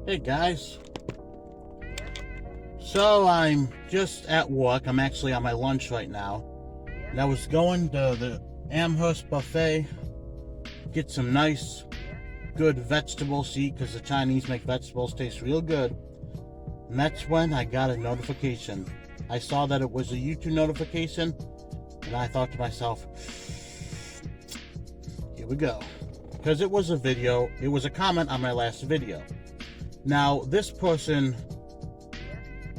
Hey guys. So I'm just at work. I'm actually on my lunch right now. And I was going to the Amherst buffet, get some nice, good vegetables to eat because the Chinese make vegetables taste real good. And that's when I got a notification. I saw that it was a YouTube notification, and I thought to myself, here we go. Because it was a video, it was a comment on my last video. Now, this person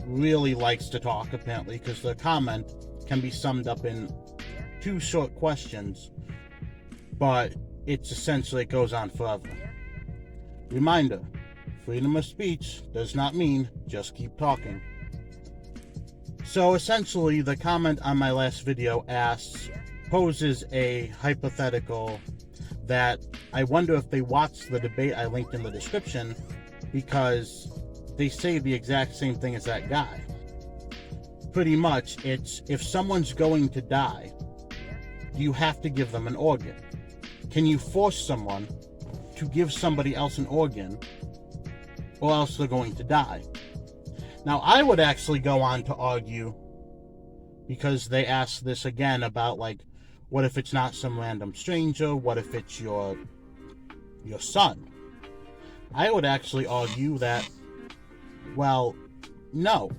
really likes to talk, apparently, because the comment can be summed up in 2 short questions, but it's essentially, it goes on forever. Reminder, freedom of speech does not mean just keep talking. So essentially, the comment on my last video poses a hypothetical that I wonder if they watched the debate I linked in the description, because they say the exact same thing as that guy. Pretty much, it's if someone's going to die, you have to give them an organ. Can you force someone to give somebody else an organ, or else they're going to die? Now, I would actually go on to argue, because they asked this again about, like, what if it's not some random stranger? What if it's your son? I would actually argue that, well, no,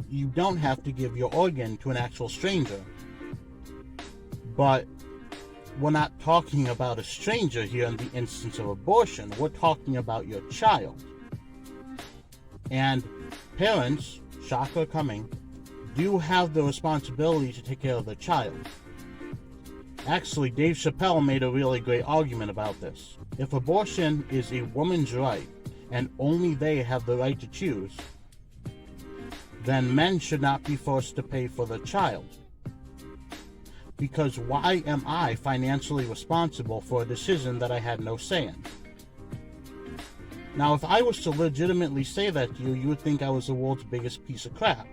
you don't have to give your organ to an actual stranger. But we're not talking about a stranger here in the instance of abortion. We're talking about your child. And parents, shocker coming, do have the responsibility to take care of their child. Actually, Dave Chappelle made a really great argument about this. If abortion is a woman's right, and only they have the right to choose, then men should not be forced to pay for the child. Because why am I financially responsible for a decision that I had no say in? Now, if I was to legitimately say that to you, you would think I was the world's biggest piece of crap.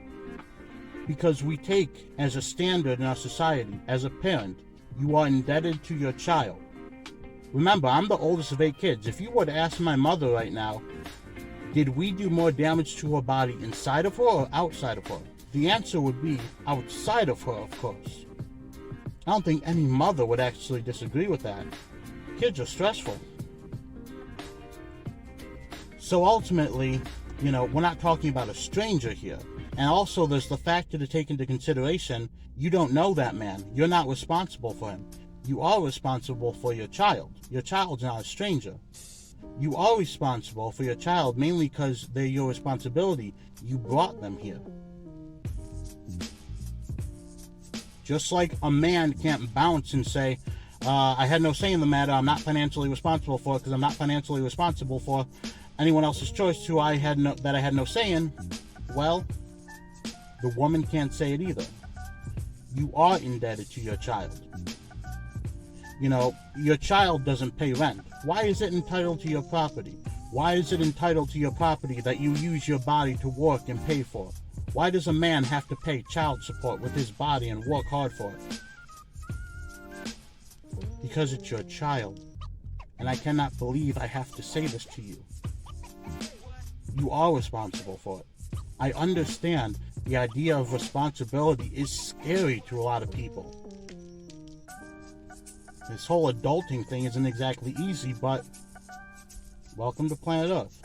Because we take as a standard in our society, as a parent, you are indebted to your child. Remember, I'm the oldest of 8 kids. If you were to ask my mother right now, did we do more damage to her body inside of her or outside of her? The answer would be outside of her, of course. I don't think any mother would actually disagree with that. Kids are stressful. So ultimately, we're not talking about a stranger here. And also, there's the factor to take into consideration. You don't know that man. You're not responsible for him. You are responsible for your child. Your child's not a stranger. You are responsible for your child mainly because they're your responsibility. You brought them here. Just like a man can't bounce and say, I had no say in the matter, I'm not financially responsible for it because I'm not financially responsible for anyone else's choice that I had no say in. Well, the woman can't say it either. You are indebted to your child. Your child doesn't pay rent. Why is it entitled to your property? Why is it entitled to your property that you use your body to work and pay for? Why does a man have to pay child support with his body and work hard for it? Because it's your child. And I cannot believe I have to say this to you. You are responsible for it. I understand the idea of responsibility is scary to a lot of people. This whole adulting thing isn't exactly easy, but welcome to planet Earth.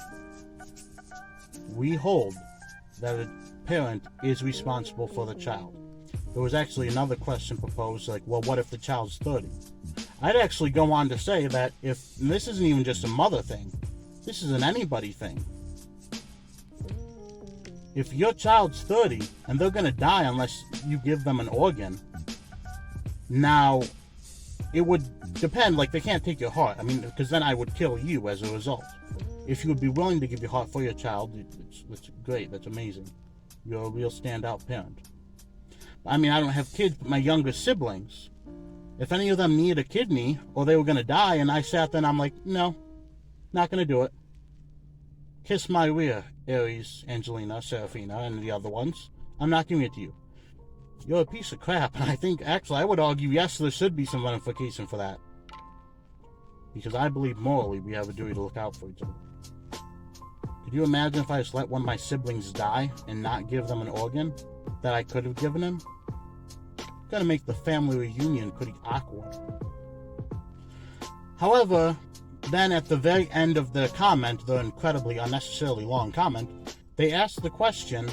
We hold that a parent is responsible for the child. There was actually another question proposed, like, well, what if the child's 30? I'd actually go on to say that this isn't even just a mother thing, this is an anybody thing. If your child's 30 and they're going to die unless you give them an organ, now, it would depend, like, they can't take your heart. I mean, because then I would kill you as a result. If you would be willing to give your heart for your child, it's great, that's amazing. You're a real standout parent. I mean, I don't have kids, but my younger siblings, if any of them needed a kidney or they were going to die and I sat there and I'm like, no, not going to do it. Kiss my rear, Aries, Angelina, Serafina, and the other ones. I'm not giving it to you. You're a piece of crap, and I think, actually, I would argue, yes, there should be some ramification for that. Because I believe morally we have a duty to look out for each other. Could you imagine if I just let one of my siblings die and not give them an organ that I could have given him? Gonna make the family reunion pretty awkward. However, then at the very end of the comment, the incredibly unnecessarily long comment, they asked the question,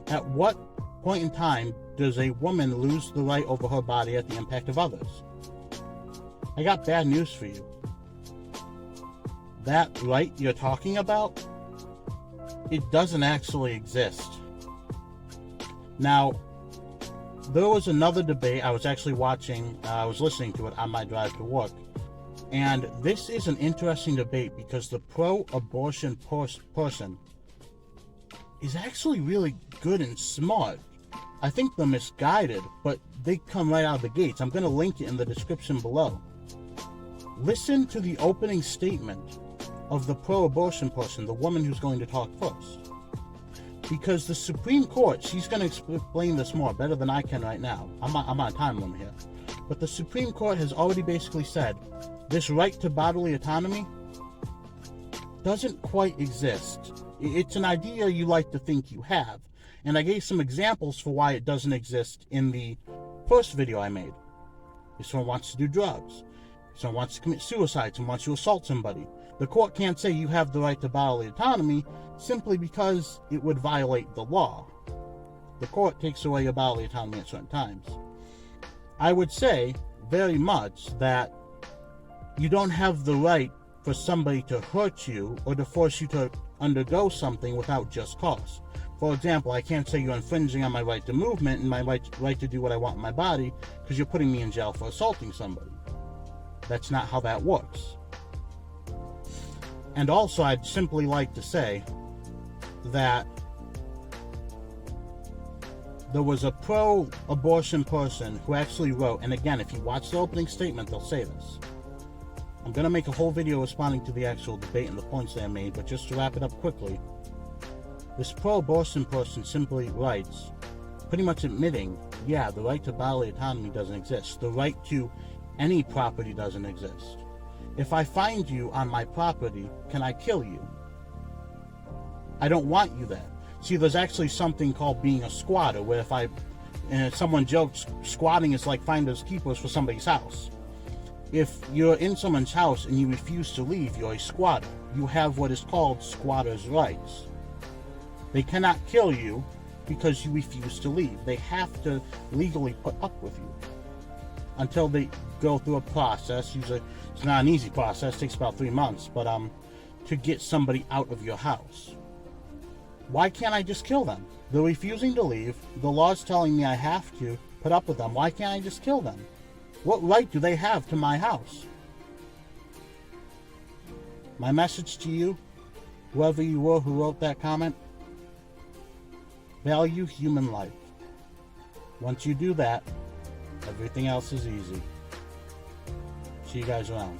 at what point in time does a woman lose the right over her body at the impact of others? I got bad news for you. That right you're talking about, it doesn't actually exist. Now, there was another debate I was actually watching, I was listening to it on my drive to work, and this is an interesting debate because the pro-abortion person is actually really good and smart. I think they're misguided, but they come right out of the gates. I'm going to link it in the description below. Listen to the opening statement of the pro-abortion person, the woman who's going to talk first. Because the Supreme Court, she's going to explain this more, better than I can right now. I'm on a time limit here. But the Supreme Court has already basically said, this right to bodily autonomy doesn't quite exist. It's an idea you like to think you have. And I gave some examples for why it doesn't exist in the first video I made. If someone wants to do drugs, if someone wants to commit suicide, someone wants to assault somebody, the court can't say you have the right to bodily autonomy simply because it would violate the law. The court takes away your bodily autonomy at certain times. I would say very much that you don't have the right for somebody to hurt you or to force you to undergo something without just cause. For example, I can't say you're infringing on my right to movement and my right to do what I want in my body because you're putting me in jail for assaulting somebody. That's not how that works. And also, I'd simply like to say that there was a pro-abortion person who actually wrote, and again, if you watch the opening statement, they'll say this. I'm going to make a whole video responding to the actual debate and the points they made, but just to wrap it up quickly, this pro-abortion person simply writes, pretty much admitting, yeah, the right to bodily autonomy doesn't exist. The right to any property doesn't exist. If I find you on my property, can I kill you? I don't want you there. See, there's actually something called being a squatter, where someone jokes, squatting is like finders keepers for somebody's house. If you're in someone's house and you refuse to leave, you're a squatter. You have what is called squatter's rights. They cannot kill you because you refuse to leave. They have to legally put up with you until they go through a process. Usually, it's not an easy process, it takes about 3 months, but to get somebody out of your house. Why can't I just kill them? They're refusing to leave. The law's telling me I have to put up with them. Why can't I just kill them? What right do they have to my house? My message to you, whoever you were who wrote that comment, value human life. Once you do that, everything else is easy. See you guys around.